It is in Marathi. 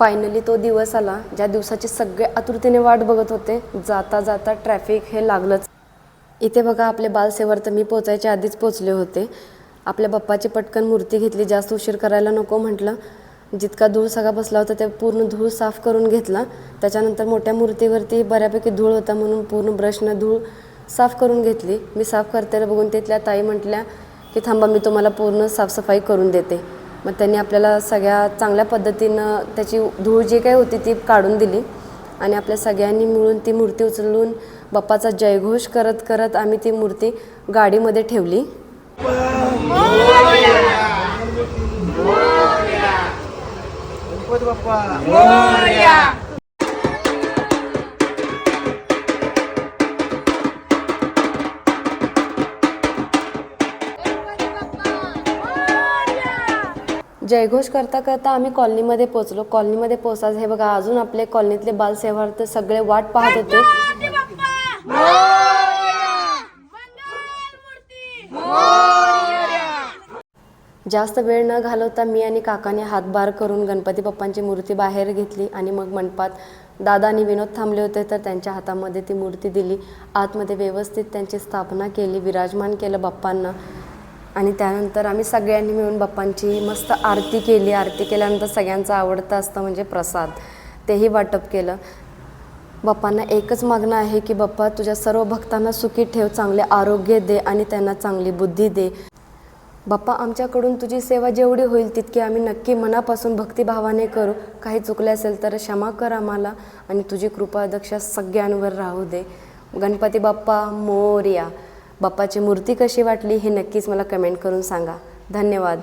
फायनली तो दिवस आला ज्या दिवसाची सगळे आतुरतेने वाट बघत होते. जाता जाता ट्रॅफिक हे लागलंच. इथे बघा आपले बालसेवर तर मी पोचायच्या आधीच पोचले होते. आपल्या बाप्पाची पटकन मूर्ती घेतली, जास्त उशीर करायला नको म्हटलं. जितका धूळ सगळा बसला होता ते पूर्ण धूळ साफ करून घेतला. त्याच्यानंतर मोठ्या मूर्तीवरती बऱ्यापैकी धूळ होता म्हणून पूर्ण ब्रशनं धूळ साफ करून घेतली. मी साफ करताना बघून तिथल्या ताई म्हटल्या की थांबा मी तुम्हाला पूर्ण साफसफाई करून देते. मग त्यांनी आपल्याला सगळ्या चांगल्या पद्धतीनं त्याची धूळ जी काही होती ती काढून दिली आणि आपल्या सगळ्यांनी मिळून ती मूर्ती उचलून बाप्पाचा जयघोष करत करत आम्ही ती मूर्ती गाडीमध्ये ठेवली. जयघोष करता करता आम्ही कॉलनीमध्ये पोचलो. कॉलनीमध्ये पोचायचं हे बघा अजून आपले कॉलनीतले बालसेवा तर सगळे वाट पाहत होते. जास्त वेळ न घालवता मी आणि काकाने हातभार करून गणपती बाप्पांची मूर्ती बाहेर घेतली आणि मग मंडपात दादा आणि विनोद थांबले होते तर त्यांच्या हातामध्ये ती मूर्ती दिली. आतमध्ये व्यवस्थित त्यांची स्थापना केली, विराजमान केलं बाप्पांना आणि त्यानंतर आम्ही सगळ्यांनी मिळून बाप्पांची मस्त आरती केली. आरती केल्यानंतर सगळ्यांचं आवडतं असतं म्हणजे प्रसाद, तेही वाटप केलं. बाप्पांना एकच मागणं आहे की बाप्पा तुझ्या सर्व भक्तांना सुखी ठेव, चांगले आरोग्य दे आणि त्यांना चांगली बुद्धी दे. बाप्पा आमच्याकडून तुझी सेवा जेवढी होईल तितकी आम्ही नक्की मनापासून भक्तिभावाने करू. काही चुकले असेल तर क्षमा कर आम्हाला आणि तुझी कृपा दक्षा सगळ्यांवर राहू दे. गणपती बाप्पा मोरया. बाप्पाची मूर्ती कशी वाटली हे नक्कीच मला कमेंट करून सांगा. धन्यवाद.